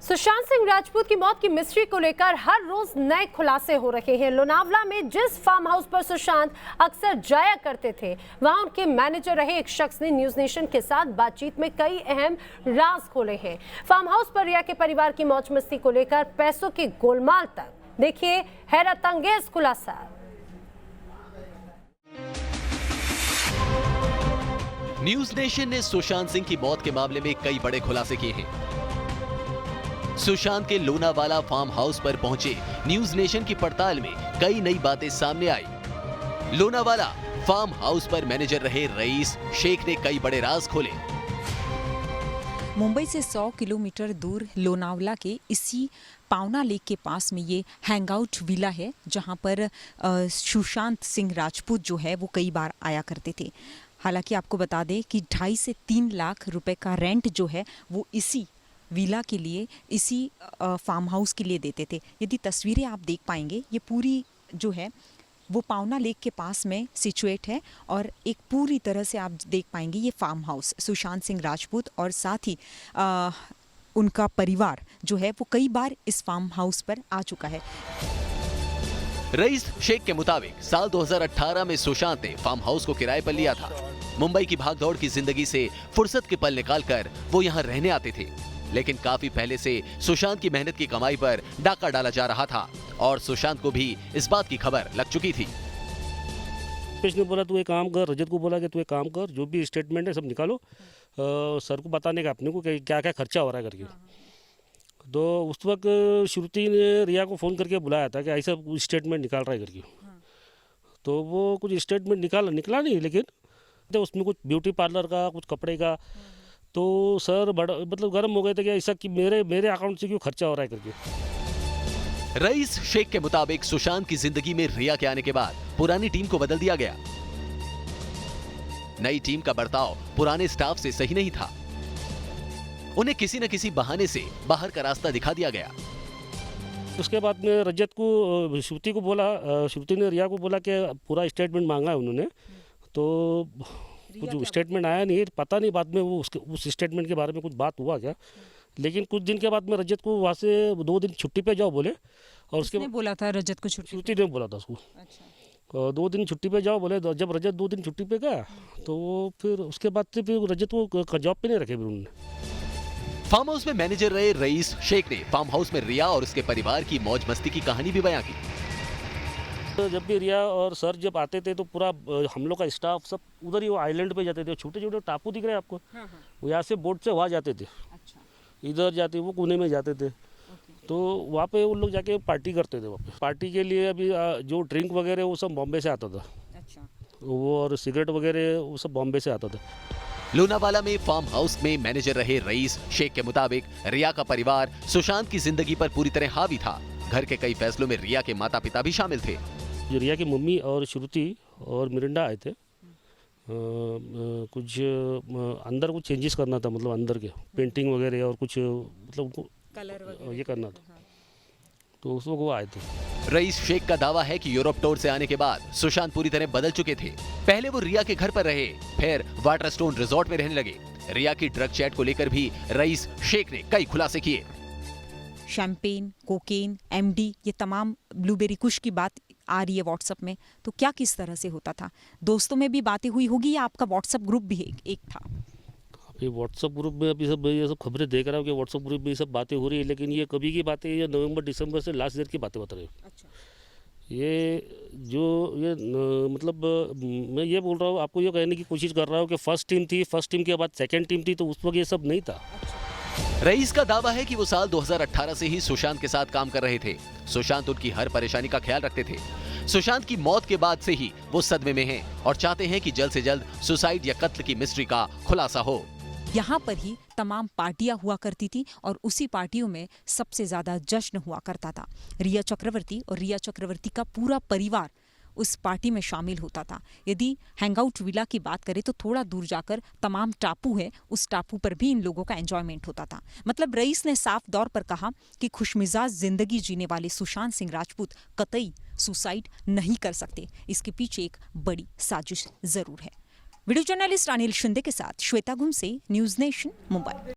सुशांत सिंह राजपूत की मौत की मिस्ट्री को लेकर हर रोज नए खुलासे हो रहे हैं। लोनावला में जिस फार्म हाउस पर सुशांत अक्सर जाया करते थे, वहां उनके मैनेजर रहे एक शख्स ने न्यूज नेशन के साथ बातचीत में कई अहम राज खोले हैं। फार्म हाउस पर रिया के परिवार की मौज मस्ती को लेकर पैसों की गोलमाल तक, देखिए हैरत अंगेज खुलासा। न्यूज नेशन ने सुशांत सिंह की मौत के मामले में कई बड़े खुलासे किए हैं। सुशांत के लोनावाला फार्म हाउस पर पहुंचे न्यूज नेशन की पड़ताल में कई नई बातें सामने आई। लोनावाला फार्म हाउस पर मैनेजर रहे रईस शेख ने कई बड़े राज खोले। मुंबई से 100 किलोमीटर दूर लोनावला के इसी पावना लेक के पास में ये हैंगआउट विला है, जहां पर सुशांत सिंह राजपूत जो है वो कई बार आया करते थे। हालांकि आपको बता दें कि 2.5 से 3 लाख रुपए का रेंट जो है वो इसी विला के लिए, इसी फार्म हाउस के लिए देते थे। यदि तस्वीरें आप देख पाएंगे, ये पूरी जो है वो पावना लेक के पास में सिचुएट है और एक पूरी तरह से आप देख पाएंगे ये फार्म हाउस सुशांत सिंह राजपूत और साथ ही उनका परिवार जो है वो कई बार इस फार्म हाउस पर आ चुका है। रईस शेख के मुताबिक साल 2018 में सुशांत ने फार्म हाउस को किराए पर लिया था। मुंबई की भागदौड़ की जिंदगी से फुर्सत के पल निकालकर वो यहाँ रहने आते थे, लेकिन काफी पहले से सुशांत की मेहनत की कमाई पर डाका डाला जा रहा था और सुशांत को भी इस बात की खबर लग चुकी थी। ने बोला तू एक काम कर, रजत को बोला कि तू एक काम कर, जो भी स्टेटमेंट है सब निकालो, सर को बताने का अपने को क्या क्या खर्चा हो रहा है करके। तो उस वक्त श्रुति ने रिया को फ़ोन करके बुलाया था कि ऐसा स्टेटमेंट निकाल रहा है करके। तो वो कुछ स्टेटमेंट निकला नहीं, लेकिन तो उसमें कुछ ब्यूटी पार्लर का, कुछ कपड़े का। तो सर बड़ा मतलब गर्म हो गए थे कि ऐसा कि मेरे अकाउंट से क्यों खर्चा हो रहा है करके। रईस शेख के मुताबिक सुशांत की जिंदगी में रिया के आने के बाद पुरानी टीम को बदल दिया गया। नई टीम का बर्ताव पुराने स्टाफ से सही नहीं था। उन्हें किसी न किसी बहाने से बाहर का रास्ता दिखा दिया गया। उसके बाद में रजत को, श्रुति को बोला, श्रुति ने रिया को बोला कि पूरा स्टेटमेंट मांगा है उन्होंने। तो कुछ स्टेटमेंट आया नहीं, पता नहीं बाद में वो उस स्टेटमेंट के बारे में कुछ बात हुआ क्या। लेकिन कुछ दिन के बाद में रजत को वहाँ से 2 दिन छुट्टी पे जाओ बोले। और उसके बाद बोला था रजत को छुट्टी, श्रुति ने बोला था उसको। अच्छा। 2 दिन छुट्टी पे जाओ बोले। जब रजत 2 दिन छुट्टी पे गया तो फिर उसके बाद से फिर रजत को जॉब पे नहीं रखे फिर उन्होंने। फार्म हाउस में मैनेजर रहे रईस शेख ने फार्म हाउस में रिया और उसके परिवार की मौज मस्ती की कहानी भी बयां की। तो जब भी रिया और सर जब आते थे तो पूरा हम लोग का स्टाफ सब उधर ही वो आइलैंड पे जाते थे। छोटे छोटे टापू दिख रहे हैं आपको। वो यहाँ से बोट से वहाँ जाते थे। अच्छा। इधर जाते, वो कोने में जाते थे। तो वहाँ पे उन लोग जाके पार्टी करते थे। वहाँ पे पार्टी के लिए अभी जो ड्रिंक वगैरह वो सब बॉम्बे से आता था। अच्छा। वो और सिगरेट वगैरह वो सब बॉम्बे से आता था। लोनावाला में फार्म हाउस में मैनेजर रहे रईस शेख के मुताबिक रिया का परिवार सुशांत की जिंदगी पर पूरी तरह हावी था। घर के कई फैसलों में रिया के माता पिता भी शामिल थे। जो रिया की मम्मी और श्रुति और मिरिंडा आए थे, कुछ अंदर कुछ चेंजेस करना था, मतलब अंदर के पेंटिंग वगैरह और कुछ मतलब उनको कलर वगैरह ये करना था। तो उस वक्त वो आए थे। रईस शेख का दावा है कि यूरोप टूर से आने के बाद सुशांत पूरी तरह बदल चुके थे। पहले वो रिया के घर पर रहे, फिर वाटरस्टोन रिजॉर्ट में रहने लगे। रिया की ड्रग चैट को लेकर भी रईस शेख ने कई खुलासे किए। शैंपेन, कोकेन, एमडी, ये तमाम ब्लूबेरी कुश की बात आ रही है व्हाट्सएप में। तो क्या किस तरह से होता था? दोस्तों में भी बातें हुई होगी या आपका व्हाट्सएप ग्रुप भी एक था? अभी व्हाट्सएप ग्रुप में अभी सब ये सब खबरें देख रहा हूँ कि व्हाट्सएप ग्रुप में ये सब बातें हो रही है, लेकिन ये कभी की बातें, ये नवंबर दिसंबर से लास्ट ईयर की बातें बता रहे हो। अच्छा। ये मतलब मैं ये बोल रहा हूँ, आपको ये कहने की कोशिश कर रहा हूँ कि फर्स्ट टीम थी, फर्स्ट टीम के बाद सेकेंड टीम थी, तो उस वक्त ये सब नहीं था। रईस का दावा है कि वो साल 2018 से ही सुशांत के साथ काम कर रहे थे। सुशांत उनकी हर परेशानी का ख्याल रखते थे। सुशांत की मौत के बाद से ही वो सदमे में हैं और चाहते हैं कि जल्द से जल्द सुसाइड या कत्ल की मिस्ट्री का खुलासा हो। यहाँ पर ही तमाम पार्टियां हुआ करती थी और उसी पार्टियों में सबसे ज्यादा जश्न हुआ करता था। रिया चक्रवर्ती और रिया चक्रवर्ती का पूरा परिवार उस पार्टी में शामिल होता था। यदि हैंगआउट विला की बात करें तो थोड़ा दूर जाकर तमाम टापू है, उस टापू पर भी इन लोगों का एंजॉयमेंट होता था। मतलब रईस ने साफ तौर पर कहा कि खुशमिजाज जिंदगी जीने वाले सुशांत सिंह राजपूत कतई सुसाइड नहीं कर सकते। इसके पीछे एक बड़ी साजिश जरूर है। वीडियो जर्नलिस्ट अनिल शिंदे के साथ श्वेता घुमसे, न्यूज नेशन, मुंबई।